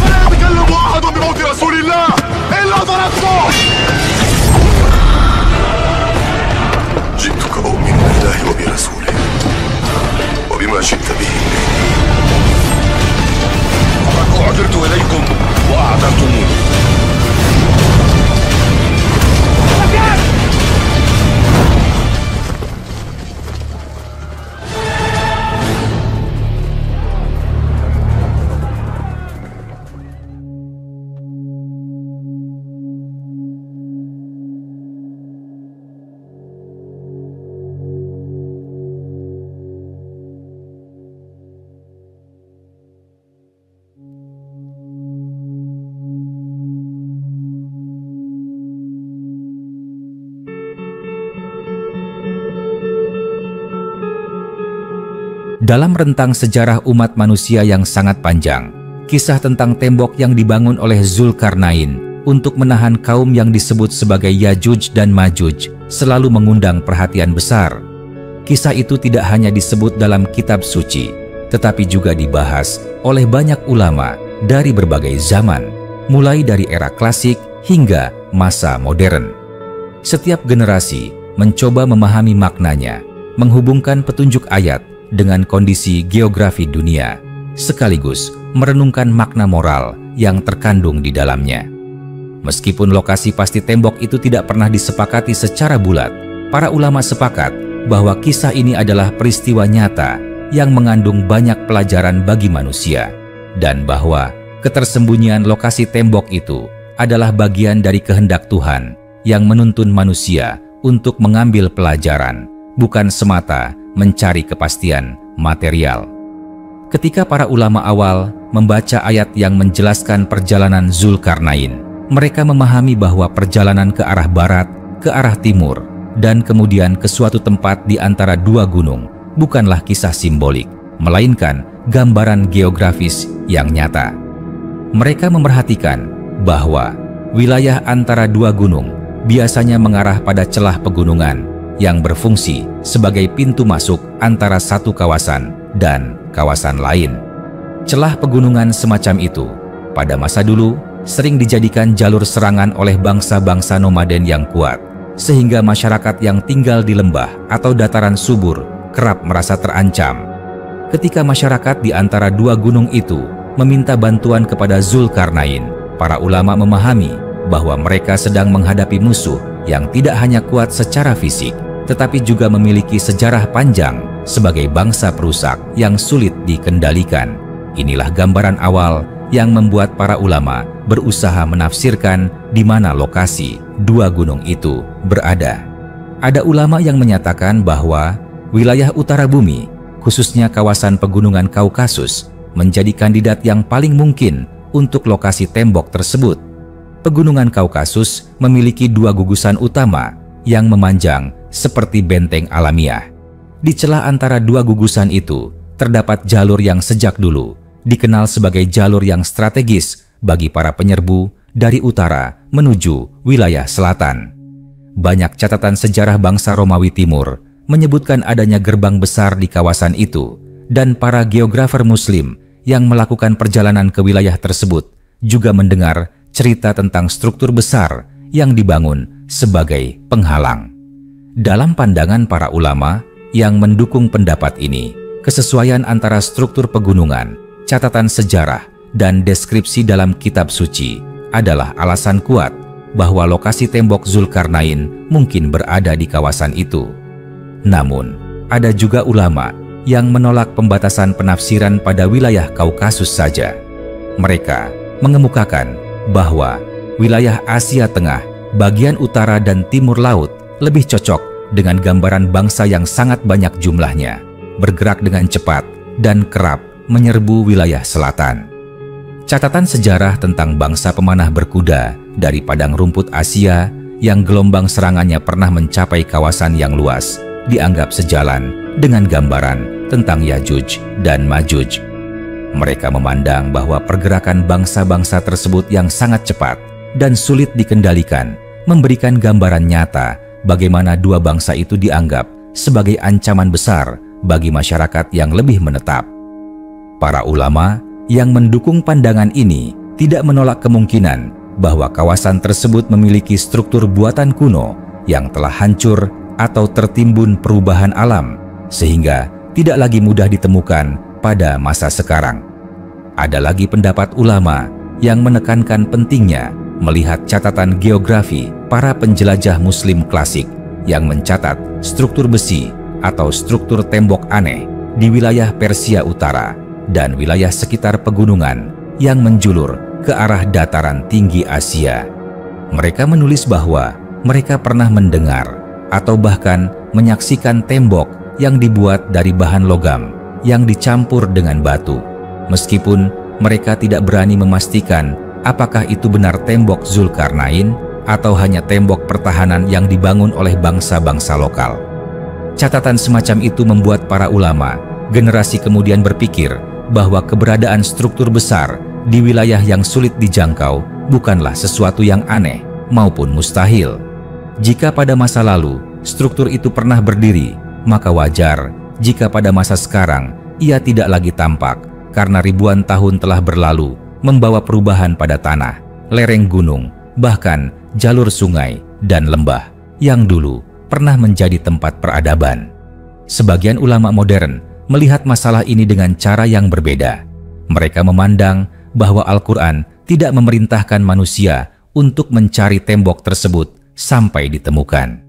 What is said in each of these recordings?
فلا يتكلم أحد بموت رسول الله إلا ضربته. جئتك أؤمن بالله وبرسوله وبما شئت به. فقد أعذرت إليكم وأعذرتموني. Dalam rentang sejarah umat manusia yang sangat panjang, kisah tentang tembok yang dibangun oleh Zulkarnain untuk menahan kaum yang disebut sebagai Yajuj dan Majuj selalu mengundang perhatian besar. Kisah itu tidak hanya disebut dalam kitab suci, tetapi juga dibahas oleh banyak ulama dari berbagai zaman, mulai dari era klasik hingga masa modern. Setiap generasi mencoba memahami maknanya, menghubungkan petunjuk ayat dengan kondisi geografi dunia, sekaligus merenungkan makna moral yang terkandung di dalamnya. Meskipun lokasi pasti tembok itu tidak pernah disepakati secara bulat, para ulama sepakat bahwa kisah ini adalah peristiwa nyata yang mengandung banyak pelajaran bagi manusia, dan bahwa ketersembunyian lokasi tembok itu adalah bagian dari kehendak Tuhan yang menuntun manusia untuk mengambil pelajaran, bukan semata mencari kepastian material. Ketika para ulama awal membaca ayat yang menjelaskan perjalanan Zulkarnain, mereka memahami bahwa perjalanan ke arah barat, ke arah timur, dan kemudian ke suatu tempat di antara dua gunung bukanlah kisah simbolik, melainkan gambaran geografis yang nyata. Mereka memerhatikan bahwa wilayah antara dua gunung biasanya mengarah pada celah pegunungan yang berfungsi sebagai pintu masuk antara satu kawasan dan kawasan lain. Celah pegunungan semacam itu pada masa dulu sering dijadikan jalur serangan oleh bangsa-bangsa nomaden yang kuat, sehingga masyarakat yang tinggal di lembah atau dataran subur kerap merasa terancam. Ketika masyarakat di antara dua gunung itu meminta bantuan kepada Zulkarnain, para ulama memahami bahwa mereka sedang menghadapi musuh yang tidak hanya kuat secara fisik, tetapi juga memiliki sejarah panjang sebagai bangsa perusak yang sulit dikendalikan. Inilah gambaran awal yang membuat para ulama berusaha menafsirkan di mana lokasi dua gunung itu berada. Ada ulama yang menyatakan bahwa wilayah utara bumi, khususnya kawasan pegunungan Kaukasus, menjadi kandidat yang paling mungkin untuk lokasi tembok tersebut. Pegunungan Kaukasus memiliki dua gugusan utama yang memanjang seperti benteng alamiah. Di celah antara dua gugusan itu terdapat jalur yang sejak dulu dikenal sebagai jalur yang strategis bagi para penyerbu dari utara menuju wilayah selatan. Banyak catatan sejarah bangsa Romawi Timur menyebutkan adanya gerbang besar di kawasan itu, dan para geografer Muslim yang melakukan perjalanan ke wilayah tersebut juga mendengar cerita tentang struktur besar yang dibangun sebagai penghalang. Dalam pandangan para ulama yang mendukung pendapat ini, kesesuaian antara struktur pegunungan, catatan sejarah, dan deskripsi dalam kitab suci adalah alasan kuat bahwa lokasi tembok Zulkarnain mungkin berada di kawasan itu. Namun, ada juga ulama yang menolak pembatasan penafsiran pada wilayah Kaukasus saja. Mereka mengemukakan bahwa wilayah Asia Tengah, bagian utara dan timur laut lebih cocok dengan gambaran bangsa yang sangat banyak jumlahnya, bergerak dengan cepat, dan kerap menyerbu wilayah selatan. Catatan sejarah tentang bangsa pemanah berkuda dari padang rumput Asia yang gelombang serangannya pernah mencapai kawasan yang luas dianggap sejalan dengan gambaran tentang Yajuj dan Majuj. Mereka memandang bahwa pergerakan bangsa-bangsa tersebut yang sangat cepat dan sulit dikendalikan memberikan gambaran nyata bagaimana dua bangsa itu dianggap sebagai ancaman besar bagi masyarakat yang lebih menetap. Para ulama yang mendukung pandangan ini tidak menolak kemungkinan bahwa kawasan tersebut memiliki struktur buatan kuno yang telah hancur atau tertimbun perubahan alam, sehingga tidak lagi mudah ditemukan pada masa sekarang. Ada lagi pendapat ulama yang menekankan pentingnya melihat catatan geografi para penjelajah Muslim klasik yang mencatat struktur besi atau struktur tembok aneh di wilayah Persia Utara dan wilayah sekitar pegunungan yang menjulur ke arah dataran tinggi Asia. Mereka menulis bahwa mereka pernah mendengar atau bahkan menyaksikan tembok yang dibuat dari bahan logam yang dicampur dengan batu. Meskipun mereka tidak berani memastikan apakah itu benar tembok Zulkarnain atau hanya tembok pertahanan yang dibangun oleh bangsa-bangsa lokal. Catatan semacam itu membuat para ulama generasi kemudian berpikir bahwa keberadaan struktur besar di wilayah yang sulit dijangkau bukanlah sesuatu yang aneh maupun mustahil. Jika pada masa lalu struktur itu pernah berdiri, maka wajar jika pada masa sekarang ia tidak lagi tampak karena ribuan tahun telah berlalu membawa perubahan pada tanah, lereng gunung, bahkan jalur sungai dan lembah yang dulu pernah menjadi tempat peradaban. Sebagian ulama modern melihat masalah ini dengan cara yang berbeda. Mereka memandang bahwa Al-Quran tidak memerintahkan manusia untuk mencari tembok tersebut sampai ditemukan.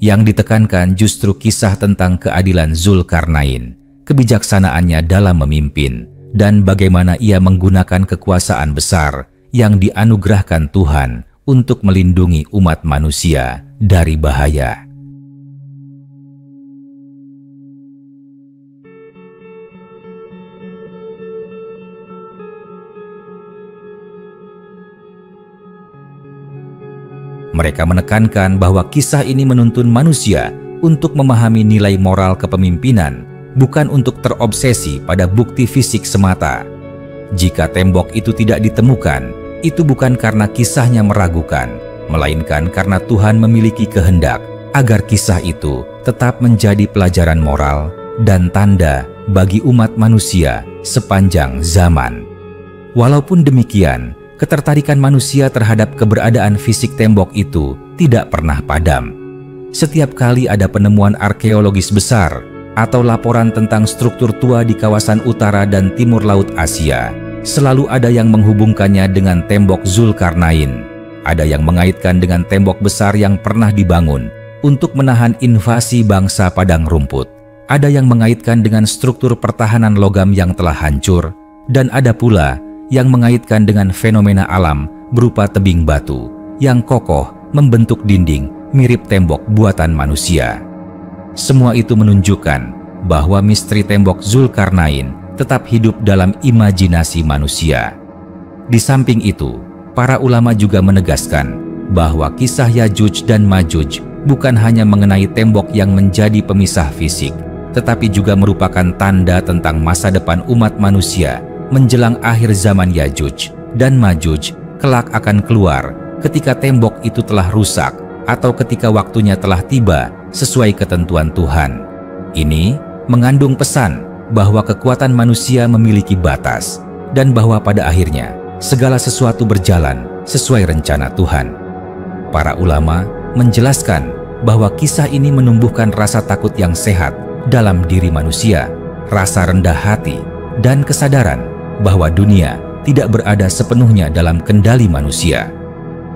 Yang ditekankan justru kisah tentang keadilan Zulkarnain, kebijaksanaannya dalam memimpin, dan bagaimana ia menggunakan kekuasaan besar yang dianugerahkan Tuhan untuk melindungi umat manusia dari bahaya. Mereka menekankan bahwa kisah ini menuntun manusia untuk memahami nilai moral kepemimpinan, bukan untuk terobsesi pada bukti fisik semata. Jika tembok itu tidak ditemukan, itu bukan karena kisahnya meragukan, melainkan karena Tuhan memiliki kehendak agar kisah itu tetap menjadi pelajaran moral dan tanda bagi umat manusia sepanjang zaman. Walaupun demikian, ketertarikan manusia terhadap keberadaan fisik tembok itu tidak pernah padam. Setiap kali ada penemuan arkeologis besar atau laporan tentang struktur tua di kawasan utara dan timur laut Asia, selalu ada yang menghubungkannya dengan tembok Zulkarnain. Ada yang mengaitkan dengan tembok besar yang pernah dibangun untuk menahan invasi bangsa padang rumput. Ada yang mengaitkan dengan struktur pertahanan logam yang telah hancur, dan ada pula yang mengaitkan dengan fenomena alam berupa tebing batu yang kokoh membentuk dinding mirip tembok buatan manusia. Semua itu menunjukkan bahwa misteri tembok Zulkarnain tetap hidup dalam imajinasi manusia. Di samping itu, para ulama juga menegaskan bahwa kisah Yajuj dan Majuj bukan hanya mengenai tembok yang menjadi pemisah fisik, tetapi juga merupakan tanda tentang masa depan umat manusia menjelang akhir zaman. Yajuj dan Majuj kelak akan keluar ketika tembok itu telah rusak atau ketika waktunya telah tiba sesuai ketentuan Tuhan. Ini mengandung pesan bahwa kekuatan manusia memiliki batas dan bahwa pada akhirnya segala sesuatu berjalan sesuai rencana Tuhan. Para ulama menjelaskan bahwa kisah ini menumbuhkan rasa takut yang sehat dalam diri manusia, rasa rendah hati, dan kesadaran bahwa dunia tidak berada sepenuhnya dalam kendali manusia.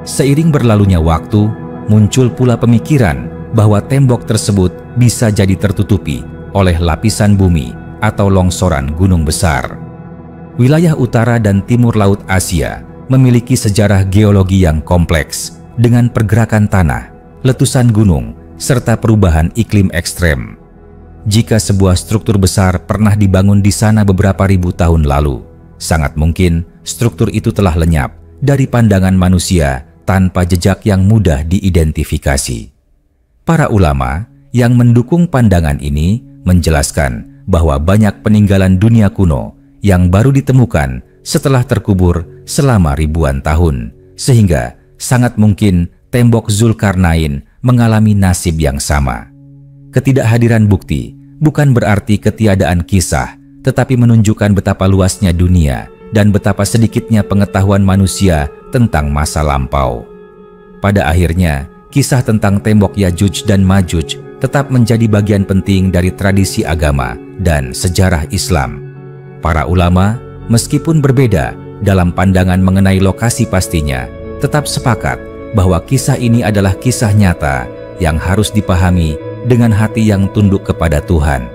Seiring berlalunya waktu, muncul pula pemikiran bahwa tembok tersebut bisa jadi tertutupi oleh lapisan bumi atau longsoran gunung besar. Wilayah utara dan timur laut Asia memiliki sejarah geologi yang kompleks dengan pergerakan tanah, letusan gunung, serta perubahan iklim ekstrem. Jika sebuah struktur besar pernah dibangun di sana beberapa ribu tahun lalu, sangat mungkin struktur itu telah lenyap dari pandangan manusia tanpa jejak yang mudah diidentifikasi. Para ulama yang mendukung pandangan ini menjelaskan bahwa banyak peninggalan dunia kuno yang baru ditemukan setelah terkubur selama ribuan tahun, sehingga sangat mungkin tembok Zulkarnain mengalami nasib yang sama. Ketidakhadiran bukti bukan berarti ketiadaan kisah, tetapi menunjukkan betapa luasnya dunia dan betapa sedikitnya pengetahuan manusia tentang masa lampau. Pada akhirnya, kisah tentang tembok Yajuj dan Majuj tetap menjadi bagian penting dari tradisi agama dan sejarah Islam. Para ulama, meskipun berbeda dalam pandangan mengenai lokasi pastinya, tetap sepakat bahwa kisah ini adalah kisah nyata yang harus dipahami dengan hati yang tunduk kepada Tuhan.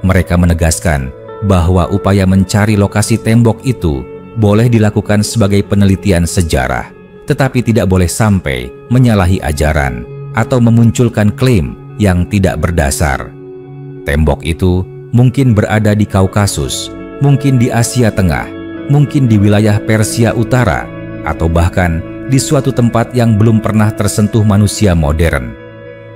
Mereka menegaskan bahwa upaya mencari lokasi tembok itu boleh dilakukan sebagai penelitian sejarah, tetapi tidak boleh sampai menyalahi ajaran atau memunculkan klaim yang tidak berdasar. Tembok itu mungkin berada di Kaukasus, mungkin di Asia Tengah, mungkin di wilayah Persia Utara, atau bahkan di suatu tempat yang belum pernah tersentuh manusia modern.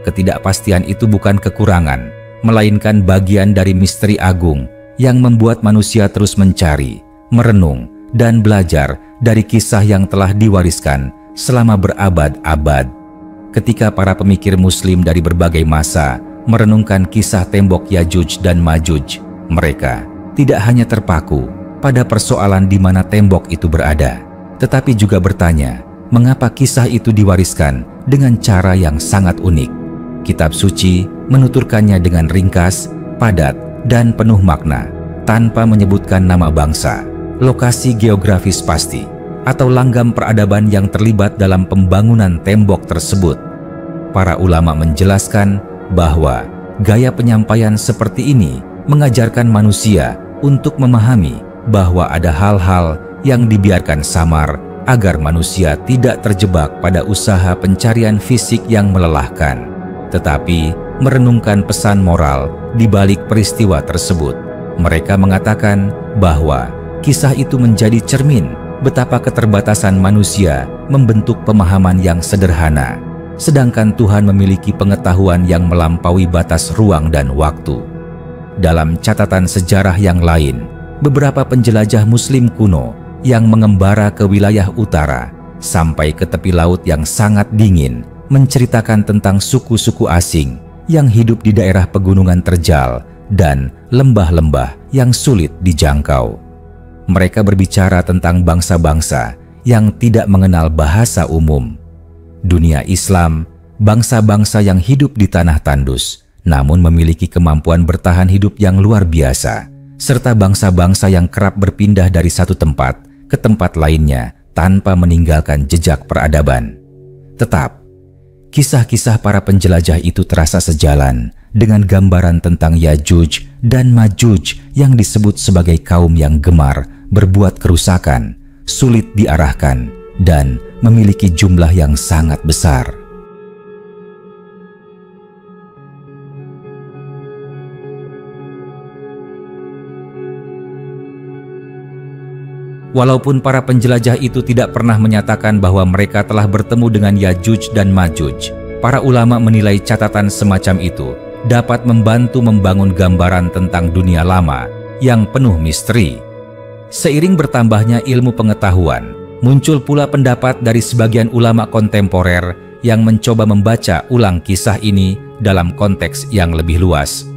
Ketidakpastian itu bukan kekurangan, melainkan bagian dari misteri agung yang membuat manusia terus mencari, merenung, dan belajar dari kisah yang telah diwariskan selama berabad-abad. Ketika para pemikir Muslim dari berbagai masa merenungkan kisah tembok Yajuj dan Majuj, mereka tidak hanya terpaku pada persoalan di mana tembok itu berada, tetapi juga bertanya, mengapa kisah itu diwariskan dengan cara yang sangat unik. Kitab suci menuturkannya dengan ringkas, padat, dan penuh makna, tanpa menyebutkan nama bangsa, lokasi geografis pasti, atau langgam peradaban yang terlibat dalam pembangunan tembok tersebut. Para ulama menjelaskan bahwa gaya penyampaian seperti ini mengajarkan manusia untuk memahami bahwa ada hal-hal yang dibiarkan samar agar manusia tidak terjebak pada usaha pencarian fisik yang melelahkan, tetapi merenungkan pesan moral di balik peristiwa tersebut. Mereka mengatakan bahwa kisah itu menjadi cermin betapa keterbatasan manusia membentuk pemahaman yang sederhana, sedangkan Tuhan memiliki pengetahuan yang melampaui batas ruang dan waktu. Dalam catatan sejarah yang lain, beberapa penjelajah Muslim kuno yang mengembara ke wilayah utara sampai ke tepi laut yang sangat dingin menceritakan tentang suku-suku asing yang hidup di daerah pegunungan terjal dan lembah-lembah yang sulit dijangkau. Mereka berbicara tentang bangsa-bangsa yang tidak mengenal bahasa umum. Dunia Islam, bangsa-bangsa yang hidup di tanah tandus, namun memiliki kemampuan bertahan hidup yang luar biasa, serta bangsa-bangsa yang kerap berpindah dari satu tempat ke tempat lainnya tanpa meninggalkan jejak peradaban. Tetap, kisah-kisah para penjelajah itu terasa sejalan dengan gambaran tentang Yajuj dan Majuj yang disebut sebagai kaum yang gemar berbuat kerusakan, sulit diarahkan, dan memiliki jumlah yang sangat besar. Walaupun para penjelajah itu tidak pernah menyatakan bahwa mereka telah bertemu dengan Yajuj dan Majuj, para ulama menilai catatan semacam itu dapat membantu membangun gambaran tentang dunia lama yang penuh misteri. Seiring bertambahnya ilmu pengetahuan, muncul pula pendapat dari sebagian ulama kontemporer yang mencoba membaca ulang kisah ini dalam konteks yang lebih luas.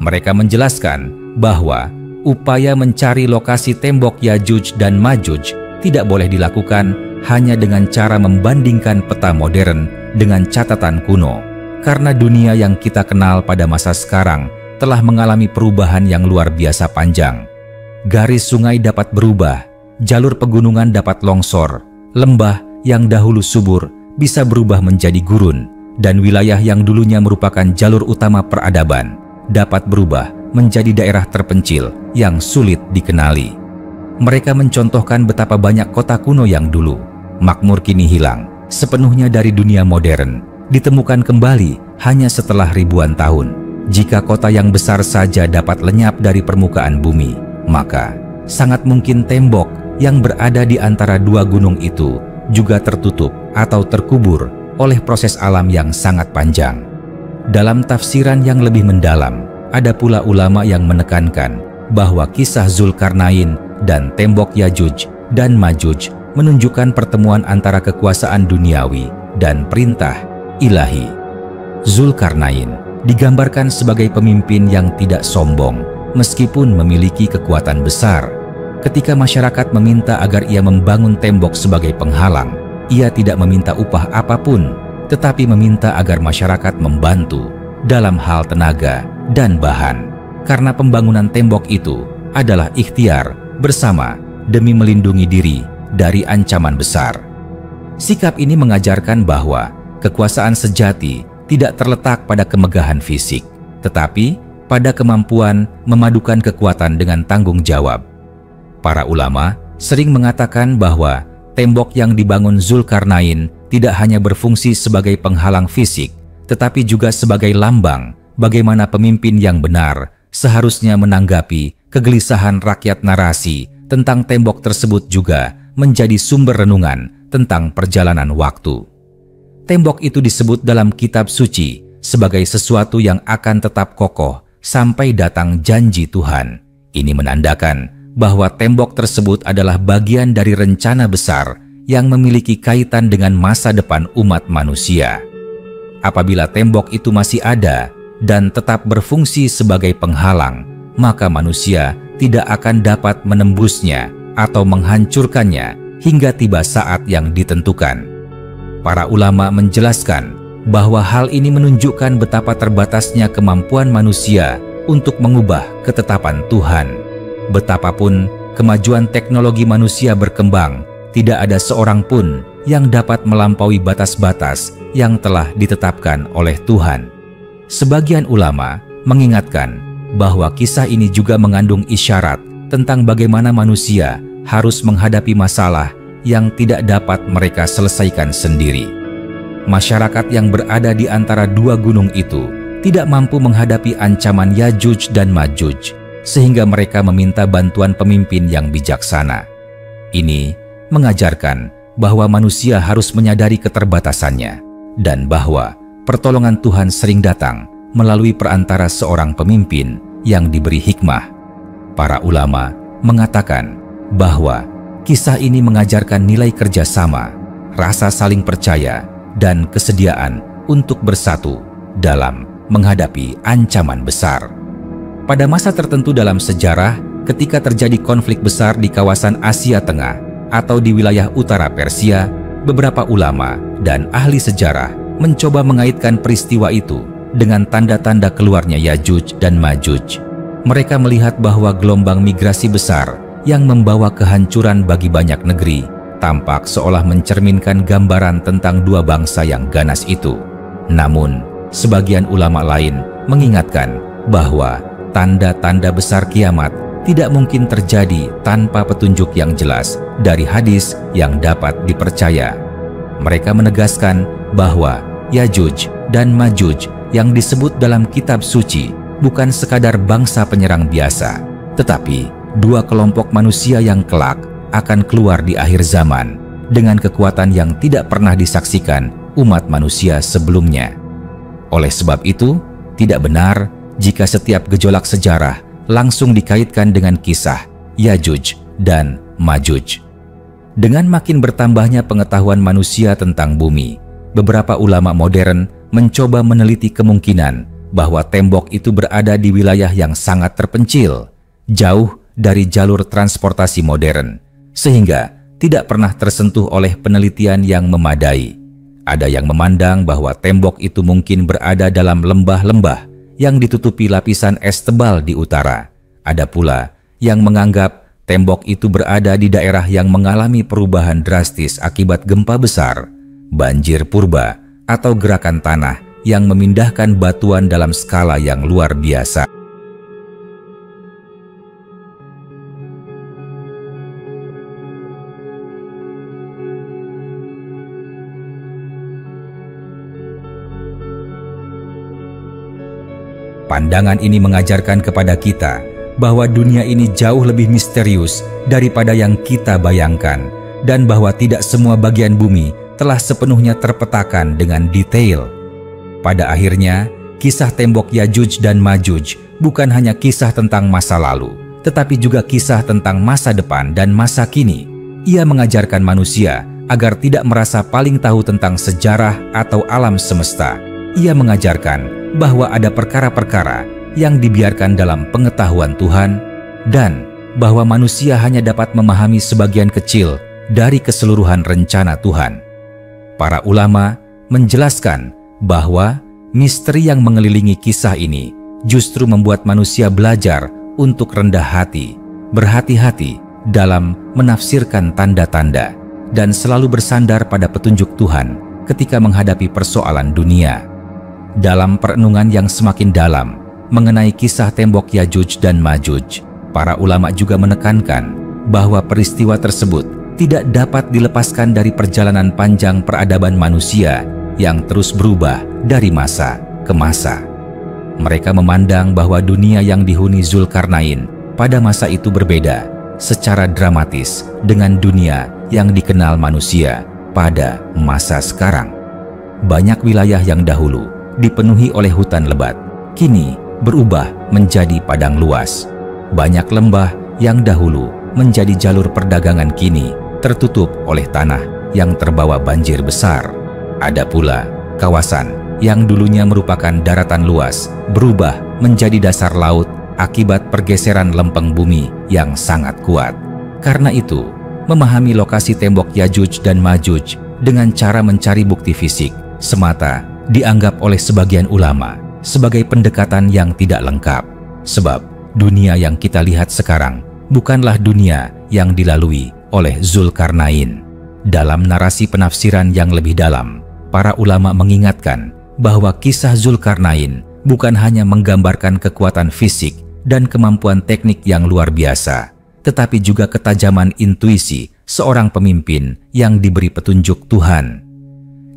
Mereka menjelaskan bahwa upaya mencari lokasi tembok Yajuj dan Majuj tidak boleh dilakukan hanya dengan cara membandingkan peta modern dengan catatan kuno, karena dunia yang kita kenal pada masa sekarang telah mengalami perubahan yang luar biasa panjang. Garis sungai dapat berubah, jalur pegunungan dapat longsor, lembah yang dahulu subur bisa berubah menjadi gurun, dan wilayah yang dulunya merupakan jalur utama peradaban dapat berubah menjadi daerah terpencil yang sulit dikenali. Mereka mencontohkan betapa banyak kota kuno yang dulu makmur kini hilang sepenuhnya dari dunia modern, ditemukan kembali hanya setelah ribuan tahun. Jika kota yang besar saja dapat lenyap dari permukaan bumi, maka sangat mungkin tembok yang berada di antara dua gunung itu juga tertutup atau terkubur oleh proses alam yang sangat panjang. Dalam tafsiran yang lebih mendalam, ada pula ulama yang menekankan bahwa kisah Zulkarnain dan tembok Yajuj dan Majuj menunjukkan pertemuan antara kekuasaan duniawi dan perintah ilahi. Zulkarnain digambarkan sebagai pemimpin yang tidak sombong, meskipun memiliki kekuatan besar. Ketika masyarakat meminta agar ia membangun tembok sebagai penghalang, ia tidak meminta upah apapun, tetapi meminta agar masyarakat membantu dalam hal tenaga dan bahan. Karena pembangunan tembok itu adalah ikhtiar bersama demi melindungi diri dari ancaman besar. Sikap ini mengajarkan bahwa kekuasaan sejati tidak terletak pada kemegahan fisik, tetapi pada kemampuan memadukan kekuatan dengan tanggung jawab. Para ulama sering mengatakan bahwa tembok yang dibangun Zulkarnain tidak hanya berfungsi sebagai penghalang fisik, tetapi juga sebagai lambang bagaimana pemimpin yang benar seharusnya menanggapi kegelisahan rakyat. Narasi tentang tembok tersebut juga menjadi sumber renungan tentang perjalanan waktu. Tembok itu disebut dalam kitab suci sebagai sesuatu yang akan tetap kokoh sampai datang janji Tuhan. Ini menandakan bahwa tembok tersebut adalah bagian dari rencana besar yang memiliki kaitan dengan masa depan umat manusia. Apabila tembok itu masih ada dan tetap berfungsi sebagai penghalang, maka manusia tidak akan dapat menembusnya atau menghancurkannya hingga tiba saat yang ditentukan. Para ulama menjelaskan bahwa hal ini menunjukkan betapa terbatasnya kemampuan manusia untuk mengubah ketetapan Tuhan. Betapapun kemajuan teknologi manusia berkembang, tidak ada seorang pun yang dapat melampaui batas-batas yang telah ditetapkan oleh Tuhan. Sebagian ulama mengingatkan bahwa kisah ini juga mengandung isyarat tentang bagaimana manusia harus menghadapi masalah yang tidak dapat mereka selesaikan sendiri. Masyarakat yang berada di antara dua gunung itu tidak mampu menghadapi ancaman Yajuj dan Majuj, sehingga mereka meminta bantuan pemimpin yang bijaksana. Ini mengajarkan bahwa manusia harus menyadari keterbatasannya dan bahwa pertolongan Tuhan sering datang melalui perantara seorang pemimpin yang diberi hikmah. Para ulama mengatakan bahwa kisah ini mengajarkan nilai kerjasama, rasa saling percaya, dan kesediaan untuk bersatu dalam menghadapi ancaman besar. Pada masa tertentu dalam sejarah, ketika terjadi konflik besar di kawasan Asia Tengah atau di wilayah utara Persia, beberapa ulama dan ahli sejarah mencoba mengaitkan peristiwa itu dengan tanda-tanda keluarnya Yajuj dan Majuj. Mereka melihat bahwa gelombang migrasi besar yang membawa kehancuran bagi banyak negeri tampak seolah mencerminkan gambaran tentang dua bangsa yang ganas itu. Namun, sebagian ulama lain mengingatkan bahwa tanda-tanda besar kiamat tidak mungkin terjadi tanpa petunjuk yang jelas dari hadis yang dapat dipercaya. Mereka menegaskan bahwa Yajuj dan Majuj yang disebut dalam kitab suci bukan sekadar bangsa penyerang biasa, tetapi dua kelompok manusia yang kelak akan keluar di akhir zaman dengan kekuatan yang tidak pernah disaksikan umat manusia sebelumnya. Oleh sebab itu, tidak benar jika setiap gejolak sejarah langsung dikaitkan dengan kisah Yajuj dan Majuj. Dengan makin bertambahnya pengetahuan manusia tentang bumi, beberapa ulama modern mencoba meneliti kemungkinan bahwa tembok itu berada di wilayah yang sangat terpencil, jauh dari jalur transportasi modern, sehingga tidak pernah tersentuh oleh penelitian yang memadai. Ada yang memandang bahwa tembok itu mungkin berada dalam lembah-lembah yang ditutupi lapisan es tebal di utara. Ada pula yang menganggap tembok itu berada di daerah yang mengalami perubahan drastis akibat gempa besar, banjir purba, atau gerakan tanah yang memindahkan batuan dalam skala yang luar biasa. Pandangan ini mengajarkan kepada kita bahwa dunia ini jauh lebih misterius daripada yang kita bayangkan, dan bahwa tidak semua bagian bumi telah sepenuhnya terpetakan dengan detail. Pada akhirnya, kisah tembok Yajuj dan Majuj bukan hanya kisah tentang masa lalu, tetapi juga kisah tentang masa depan dan masa kini. Ia mengajarkan manusia agar tidak merasa paling tahu tentang sejarah atau alam semesta. Ia mengajarkan bahwa ada perkara-perkara yang dibiarkan dalam pengetahuan Tuhan, dan bahwa manusia hanya dapat memahami sebagian kecil dari keseluruhan rencana Tuhan. Para ulama menjelaskan bahwa misteri yang mengelilingi kisah ini justru membuat manusia belajar untuk rendah hati, berhati-hati dalam menafsirkan tanda-tanda, dan selalu bersandar pada petunjuk Tuhan ketika menghadapi persoalan dunia. Dalam perenungan yang semakin dalam mengenai kisah tembok Yajuj dan Majuj, para ulama juga menekankan bahwa peristiwa tersebut tidak dapat dilepaskan dari perjalanan panjang peradaban manusia yang terus berubah dari masa ke masa. Mereka memandang bahwa dunia yang dihuni Zulkarnain pada masa itu berbeda secara dramatis dengan dunia yang dikenal manusia pada masa sekarang. Banyak wilayah yang dahulu dipenuhi oleh hutan lebat, kini berubah menjadi padang luas. Banyak lembah yang dahulu menjadi jalur perdagangan kini tertutup oleh tanah yang terbawa banjir besar. Ada pula kawasan yang dulunya merupakan daratan luas berubah menjadi dasar laut akibat pergeseran lempeng bumi yang sangat kuat. Karena itu, memahami lokasi tembok Yajuj dan Majuj dengan cara mencari bukti fisik semata dianggap oleh sebagian ulama sebagai pendekatan yang tidak lengkap. Sebab dunia yang kita lihat sekarang bukanlah dunia yang dilalui oleh Zulkarnain. Dalam narasi penafsiran yang lebih dalam, para ulama mengingatkan bahwa kisah Zulkarnain bukan hanya menggambarkan kekuatan fisik dan kemampuan teknik yang luar biasa, tetapi juga ketajaman intuisi seorang pemimpin yang diberi petunjuk Tuhan.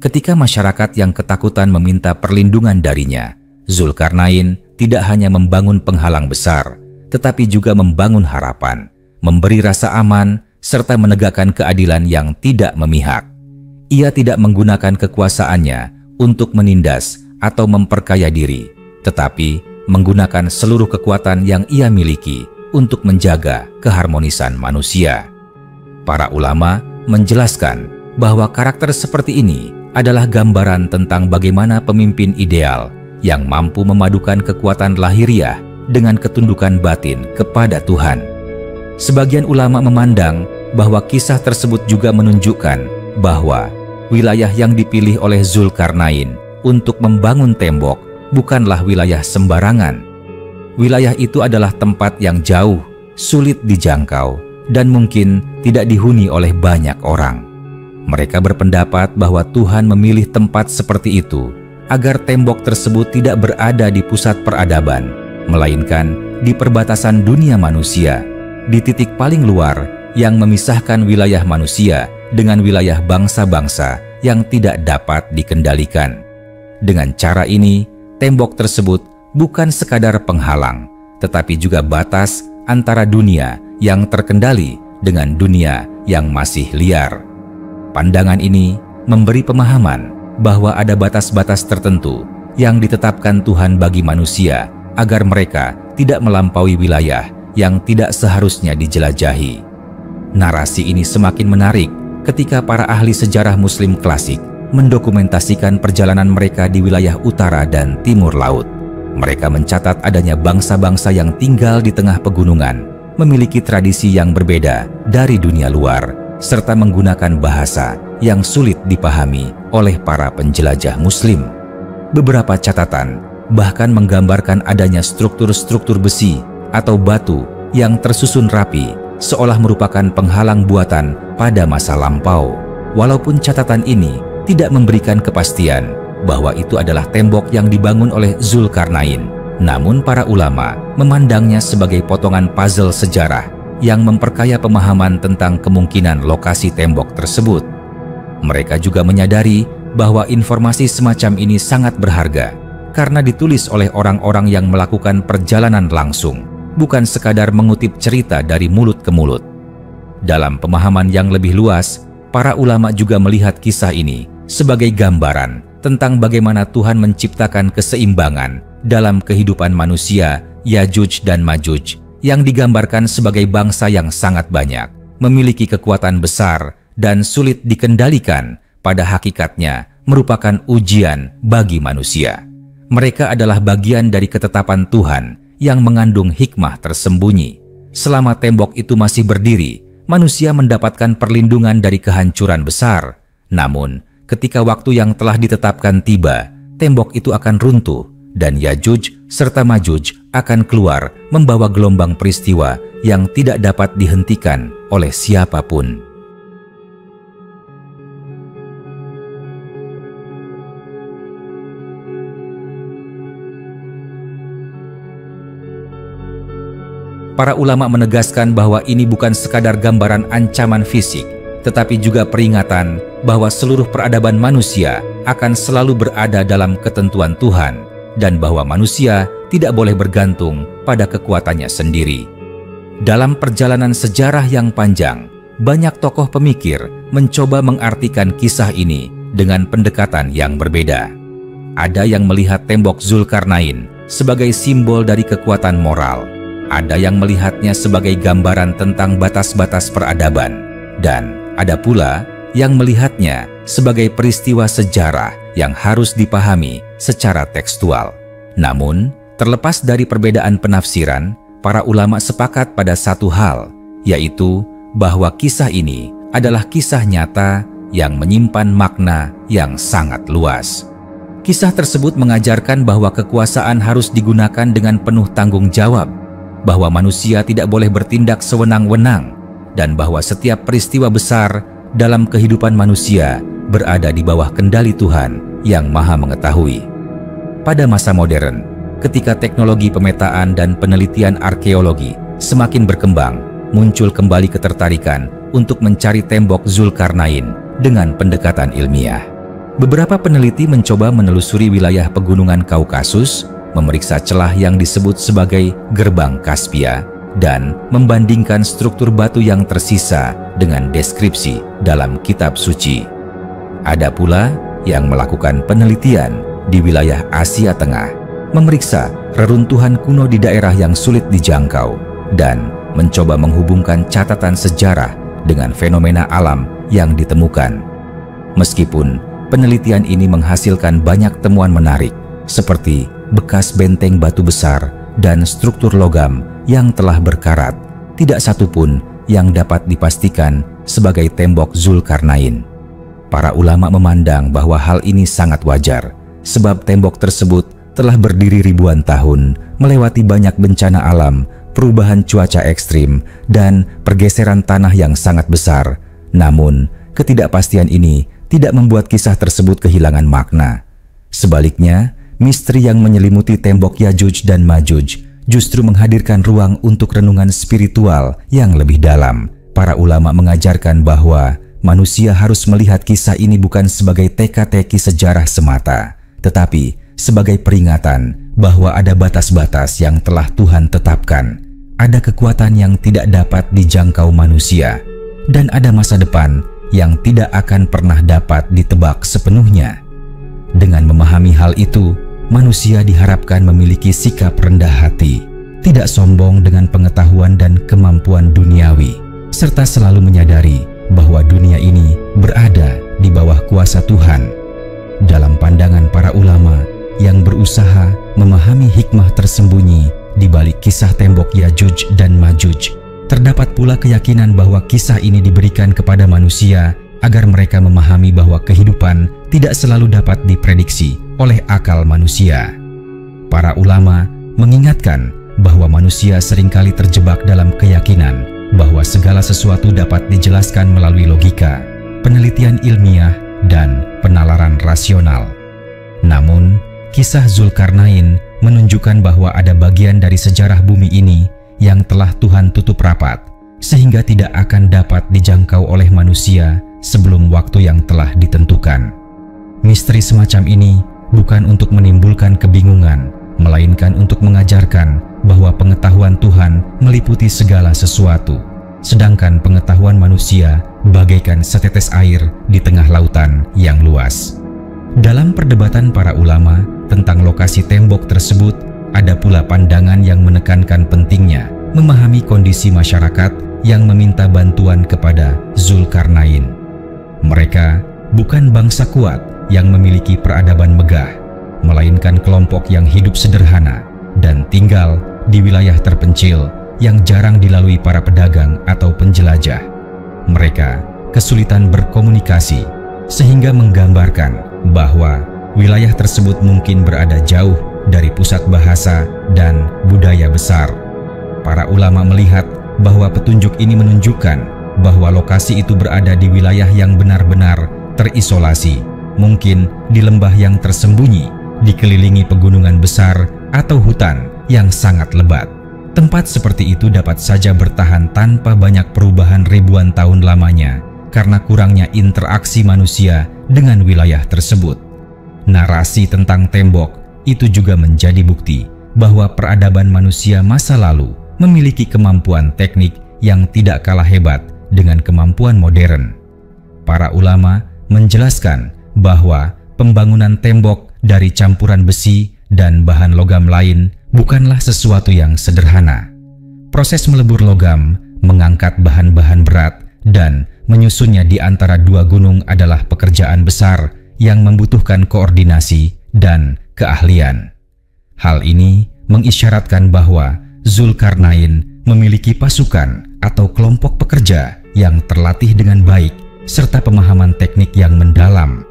Ketika masyarakat yang ketakutan meminta perlindungan darinya, Zulkarnain tidak hanya membangun penghalang besar, tetapi juga membangun harapan, memberi rasa aman, serta menegakkan keadilan yang tidak memihak. Ia tidak menggunakan kekuasaannya untuk menindas atau memperkaya diri, tetapi menggunakan seluruh kekuatan yang ia miliki untuk menjaga keharmonisan manusia. Para ulama menjelaskan bahwa karakter seperti ini adalah gambaran tentang bagaimana pemimpin ideal yang mampu memadukan kekuatan lahiriah dengan ketundukan batin kepada Tuhan. Sebagian ulama memandang bahwa kisah tersebut juga menunjukkan bahwa wilayah yang dipilih oleh Zulkarnain untuk membangun tembok bukanlah wilayah sembarangan. Wilayah itu adalah tempat yang jauh, sulit dijangkau, dan mungkin tidak dihuni oleh banyak orang. Mereka berpendapat bahwa Tuhan memilih tempat seperti itu agar tembok tersebut tidak berada di pusat peradaban, melainkan di perbatasan dunia manusia, di titik paling luar yang memisahkan wilayah manusia dengan wilayah bangsa-bangsa yang tidak dapat dikendalikan. Dengan cara ini, tembok tersebut bukan sekadar penghalang, tetapi juga batas antara dunia yang terkendali dengan dunia yang masih liar. Pandangan ini memberi pemahaman bahwa ada batas-batas tertentu yang ditetapkan Tuhan bagi manusia agar mereka tidak melampaui wilayah yang tidak seharusnya dijelajahi. Narasi ini semakin menarik ketika para ahli sejarah Muslim klasik mendokumentasikan perjalanan mereka di wilayah utara dan timur laut. Mereka mencatat adanya bangsa-bangsa yang tinggal di tengah pegunungan, memiliki tradisi yang berbeda dari dunia luar, serta menggunakan bahasa yang sulit dipahami oleh para penjelajah Muslim. Beberapa catatan bahkan menggambarkan adanya struktur-struktur besi atau batu yang tersusun rapi, seolah merupakan penghalang buatan pada masa lampau. Walaupun catatan ini tidak memberikan kepastian bahwa itu adalah tembok yang dibangun oleh Zulkarnain, namun para ulama memandangnya sebagai potongan puzzle sejarah yang memperkaya pemahaman tentang kemungkinan lokasi tembok tersebut. Mereka juga menyadari bahwa informasi semacam ini sangat berharga karena ditulis oleh orang-orang yang melakukan perjalanan langsung, bukan sekadar mengutip cerita dari mulut ke mulut. Dalam pemahaman yang lebih luas, para ulama juga melihat kisah ini sebagai gambaran tentang bagaimana Tuhan menciptakan keseimbangan dalam kehidupan manusia Yajuj dan Majuj, yang digambarkan sebagai bangsa yang sangat banyak, memiliki kekuatan besar dan sulit dikendalikan, pada hakikatnya merupakan ujian bagi manusia. Mereka adalah bagian dari ketetapan Tuhan yang mengandung hikmah tersembunyi. Selama tembok itu masih berdiri, manusia mendapatkan perlindungan dari kehancuran besar. Namun, ketika waktu yang telah ditetapkan tiba, tembok itu akan runtuh dan Yajuj serta Majuj akan keluar membawa gelombang peristiwa yang tidak dapat dihentikan oleh siapapun. Para ulama menegaskan bahwa ini bukan sekadar gambaran ancaman fisik, tetapi juga peringatan bahwa seluruh peradaban manusia akan selalu berada dalam ketentuan Tuhan dan bahwa manusia tidak boleh bergantung pada kekuatannya sendiri. Dalam perjalanan sejarah yang panjang, banyak tokoh pemikir mencoba mengartikan kisah ini dengan pendekatan yang berbeda. Ada yang melihat tembok Zulkarnain sebagai simbol dari kekuatan moral. Ada yang melihatnya sebagai gambaran tentang batas-batas peradaban, dan ada pula yang melihatnya sebagai peristiwa sejarah yang harus dipahami secara tekstual. Namun, terlepas dari perbedaan penafsiran, para ulama sepakat pada satu hal, yaitu bahwa kisah ini adalah kisah nyata yang menyimpan makna yang sangat luas. Kisah tersebut mengajarkan bahwa kekuasaan harus digunakan dengan penuh tanggung jawab, bahwa manusia tidak boleh bertindak sewenang-wenang, dan bahwa setiap peristiwa besar dalam kehidupan manusia berada di bawah kendali Tuhan yang Maha Mengetahui. Pada masa modern, ketika teknologi pemetaan dan penelitian arkeologi semakin berkembang, muncul kembali ketertarikan untuk mencari tembok Zulkarnain dengan pendekatan ilmiah. Beberapa peneliti mencoba menelusuri wilayah pegunungan Kaukasus, memeriksa celah yang disebut sebagai gerbang Kaspia, dan membandingkan struktur batu yang tersisa dengan deskripsi dalam kitab suci. Ada pula yang melakukan penelitian di wilayah Asia Tengah, memeriksa reruntuhan kuno di daerah yang sulit dijangkau, dan mencoba menghubungkan catatan sejarah dengan fenomena alam yang ditemukan. Meskipun penelitian ini menghasilkan banyak temuan menarik, seperti bekas benteng batu besar dan struktur logam yang telah berkarat, tidak satupun yang dapat dipastikan sebagai tembok Zulkarnain. Para ulama memandang bahwa hal ini sangat wajar, sebab tembok tersebut telah berdiri ribuan tahun, melewati banyak bencana alam, perubahan cuaca ekstrim, dan pergeseran tanah yang sangat besar. Namun, ketidakpastian ini tidak membuat kisah tersebut kehilangan makna. Sebaliknya, misteri yang menyelimuti tembok Yajuj dan Majuj justru menghadirkan ruang untuk renungan spiritual yang lebih dalam. Para ulama mengajarkan bahwa manusia harus melihat kisah ini bukan sebagai teka-teki sejarah semata, tetapi sebagai peringatan bahwa ada batas-batas yang telah Tuhan tetapkan, ada kekuatan yang tidak dapat dijangkau manusia, dan ada masa depan yang tidak akan pernah dapat ditebak sepenuhnya. Dengan memahami hal itu, manusia diharapkan memiliki sikap rendah hati, tidak sombong dengan pengetahuan dan kemampuan duniawi, serta selalu menyadari bahwa dunia ini berada di bawah kuasa Tuhan. Dalam pandangan para ulama yang berusaha memahami hikmah tersembunyi di balik kisah tembok Yajuj dan Majuj, terdapat pula keyakinan bahwa kisah ini diberikan kepada manusia agar mereka memahami bahwa kehidupan tidak selalu dapat diprediksi oleh akal manusia. Para ulama mengingatkan bahwa manusia seringkali terjebak dalam keyakinan bahwa segala sesuatu dapat dijelaskan melalui logika, penelitian ilmiah, dan penalaran rasional. Namun, kisah Zulkarnain menunjukkan bahwa ada bagian dari sejarah bumi ini yang telah Tuhan tutup rapat, sehingga tidak akan dapat dijangkau oleh manusia sebelum waktu yang telah ditentukan. Misteri semacam ini bukan untuk menimbulkan kebingungan, melainkan untuk mengajarkan bahwa pengetahuan Tuhan meliputi segala sesuatu, sedangkan pengetahuan manusia bagaikan setetes air di tengah lautan yang luas. Dalam perdebatan para ulama tentang lokasi tembok tersebut, ada pula pandangan yang menekankan pentingnya memahami kondisi masyarakat yang meminta bantuan kepada Zulkarnain. Mereka bukan bangsa kuat yang memiliki peradaban megah. melainkan kelompok yang hidup sederhana dan tinggal di wilayah terpencil yang jarang dilalui para pedagang atau penjelajah. Mereka kesulitan berkomunikasi, sehingga menggambarkan bahwa wilayah tersebut mungkin berada jauh dari pusat bahasa dan budaya besar. Para ulama melihat bahwa petunjuk ini menunjukkan bahwa lokasi itu berada di wilayah yang benar-benar terisolasi, mungkin di lembah yang tersembunyi, dikelilingi pegunungan besar atau hutan yang sangat lebat. Tempat seperti itu dapat saja bertahan tanpa banyak perubahan ribuan tahun lamanya karena kurangnya interaksi manusia dengan wilayah tersebut. Narasi tentang tembok itu juga menjadi bukti bahwa peradaban manusia masa lalu memiliki kemampuan teknik yang tidak kalah hebat dengan kemampuan modern. Para ulama menjelaskan bahwa pembangunan tembok dari campuran besi dan bahan logam lain bukanlah sesuatu yang sederhana. Proses melebur logam, mengangkat bahan-bahan berat, dan menyusunnya di antara dua gunung adalah pekerjaan besar yang membutuhkan koordinasi dan keahlian. Hal ini mengisyaratkan bahwa Zulkarnain memiliki pasukan atau kelompok pekerja yang terlatih dengan baik serta pemahaman teknik yang mendalam.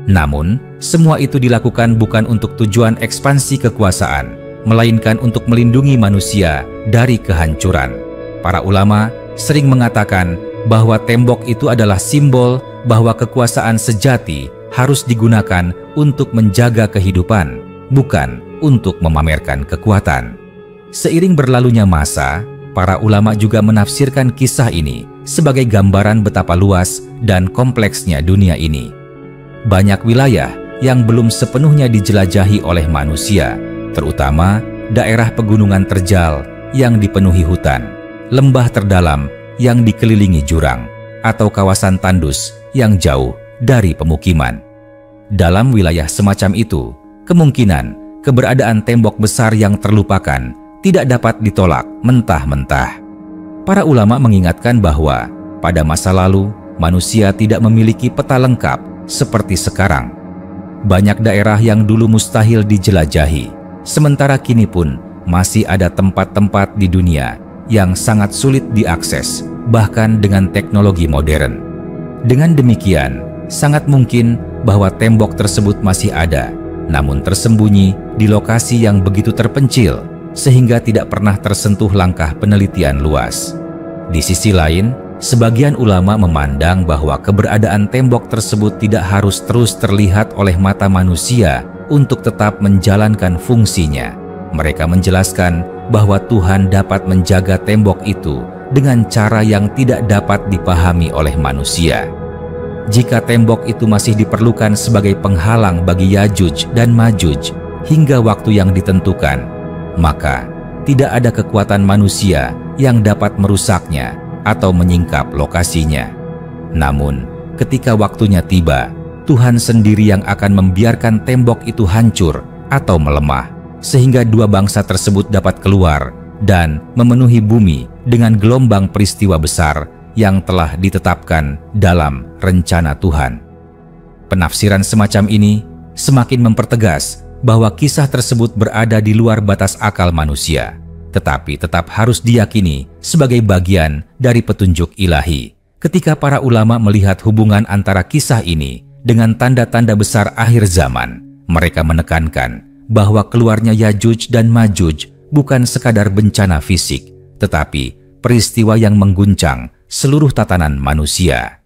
Namun, semua itu dilakukan bukan untuk tujuan ekspansi kekuasaan, melainkan untuk melindungi manusia dari kehancuran. Para ulama sering mengatakan bahwa tembok itu adalah simbol bahwa kekuasaan sejati harus digunakan untuk menjaga kehidupan, bukan untuk memamerkan kekuatan. Seiring berlalunya masa, para ulama juga menafsirkan kisah ini sebagai gambaran betapa luas dan kompleksnya dunia ini. Banyak wilayah yang belum sepenuhnya dijelajahi oleh manusia, terutama daerah pegunungan terjal yang dipenuhi hutan, lembah terdalam yang dikelilingi jurang, atau kawasan tandus yang jauh dari pemukiman. Dalam wilayah semacam itu, kemungkinan keberadaan tembok besar yang terlupakan tidak dapat ditolak mentah-mentah. Para ulama mengingatkan bahwa pada masa lalu manusia tidak memiliki peta lengkap seperti sekarang. Banyak daerah yang dulu mustahil dijelajahi, sementara kini pun masih ada tempat-tempat di dunia yang sangat sulit diakses, bahkan dengan teknologi modern. Dengan demikian, sangat mungkin bahwa tembok tersebut masih ada, namun tersembunyi di lokasi yang begitu terpencil, sehingga tidak pernah tersentuh langkah penelitian luas. Di sisi lain, sebagian ulama memandang bahwa keberadaan tembok tersebut tidak harus terus terlihat oleh mata manusia untuk tetap menjalankan fungsinya. Mereka menjelaskan bahwa Tuhan dapat menjaga tembok itu dengan cara yang tidak dapat dipahami oleh manusia. Jika tembok itu masih diperlukan sebagai penghalang bagi Yajuj dan Majuj hingga waktu yang ditentukan, maka tidak ada kekuatan manusia yang dapat merusaknya atau menyingkap lokasinya. Namun, ketika waktunya tiba, Tuhan sendiri yang akan membiarkan tembok itu hancur atau melemah, sehingga dua bangsa tersebut dapat keluar dan memenuhi bumi dengan gelombang peristiwa besar yang telah ditetapkan dalam rencana Tuhan. Penafsiran semacam ini semakin mempertegas bahwa kisah tersebut berada di luar batas akal manusia, tetapi tetap harus diyakini sebagai bagian dari petunjuk ilahi. Ketika para ulama melihat hubungan antara kisah ini dengan tanda-tanda besar akhir zaman, mereka menekankan bahwa keluarnya Yajuj dan Majuj bukan sekadar bencana fisik, tetapi peristiwa yang mengguncang seluruh tatanan manusia.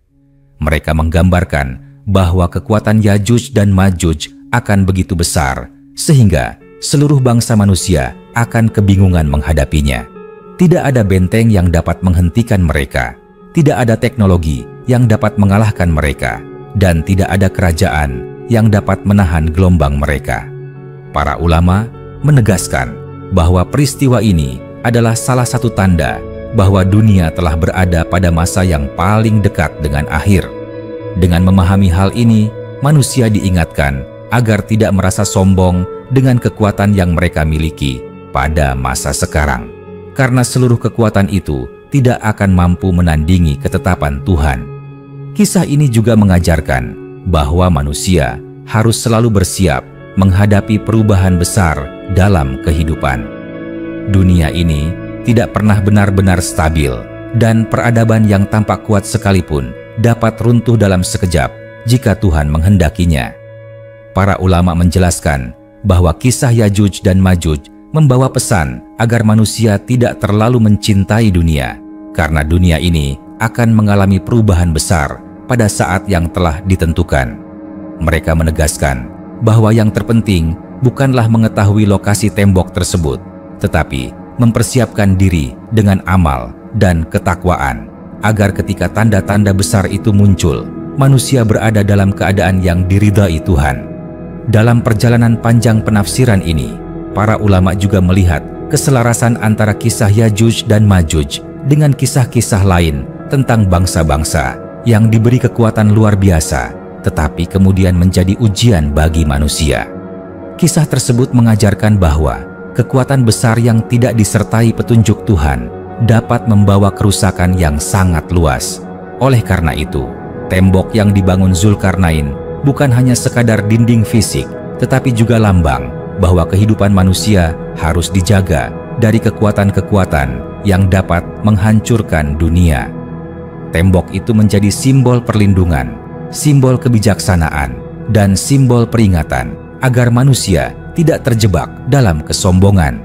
Mereka menggambarkan bahwa kekuatan Yajuj dan Majuj akan begitu besar, sehingga seluruh bangsa manusia akan kebingungan menghadapinya. Tidak ada benteng yang dapat menghentikan mereka, tidak ada teknologi yang dapat mengalahkan mereka, dan tidak ada kerajaan yang dapat menahan gelombang mereka. Para ulama menegaskan bahwa peristiwa ini adalah salah satu tanda bahwa dunia telah berada pada masa yang paling dekat dengan akhir. Dengan memahami hal ini, manusia diingatkan agar tidak merasa sombong dengan kekuatan yang mereka miliki pada masa sekarang. karena seluruh kekuatan itu tidak akan mampu menandingi ketetapan Tuhan. Kisah ini juga mengajarkan bahwa manusia harus selalu bersiap menghadapi perubahan besar dalam kehidupan. Dunia ini tidak pernah benar-benar stabil, dan peradaban yang tampak kuat sekalipun dapat runtuh dalam sekejap jika Tuhan menghendakinya. Para ulama menjelaskan bahwa kisah Yajuj dan Majuj membawa pesan agar manusia tidak terlalu mencintai dunia, karena dunia ini akan mengalami perubahan besar pada saat yang telah ditentukan. Mereka menegaskan bahwa yang terpenting bukanlah mengetahui lokasi tembok tersebut, tetapi mempersiapkan diri dengan amal dan ketakwaan, agar ketika tanda-tanda besar itu muncul, manusia berada dalam keadaan yang diridai Tuhan. Dalam perjalanan panjang penafsiran ini, para ulama juga melihat keselarasan antara kisah Yajuj dan Majuj dengan kisah-kisah lain tentang bangsa-bangsa yang diberi kekuatan luar biasa, tetapi kemudian menjadi ujian bagi manusia. Kisah tersebut mengajarkan bahwa kekuatan besar yang tidak disertai petunjuk Tuhan dapat membawa kerusakan yang sangat luas. Oleh karena itu, tembok yang dibangun Zulkarnain bukan hanya sekadar dinding fisik, tetapi juga lambang bahwa kehidupan manusia harus dijaga dari kekuatan-kekuatan yang dapat menghancurkan dunia. Tembok itu menjadi simbol perlindungan, simbol kebijaksanaan, dan simbol peringatan agar manusia tidak terjebak dalam kesombongan.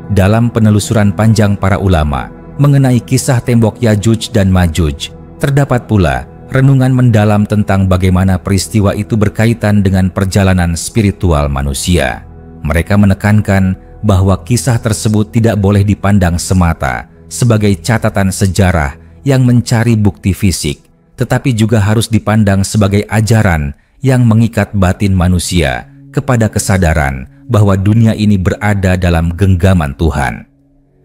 Dalam penelusuran panjang para ulama mengenai kisah tembok Yajuj dan Majuj, terdapat pula renungan mendalam tentang bagaimana peristiwa itu berkaitan dengan perjalanan spiritual manusia. Mereka menekankan bahwa kisah tersebut tidak boleh dipandang semata sebagai catatan sejarah yang mencari bukti fisik, tetapi juga harus dipandang sebagai ajaran yang mengikat batin manusia kepada kesadaran bahwa dunia ini berada dalam genggaman Tuhan.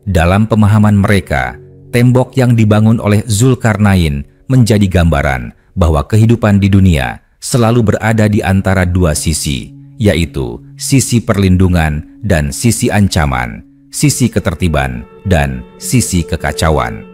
Dalam pemahaman mereka, tembok yang dibangun oleh Zulkarnain menjadi gambaran bahwa kehidupan di dunia selalu berada di antara dua sisi, yaitu sisi perlindungan dan sisi ancaman, sisi ketertiban dan sisi kekacauan.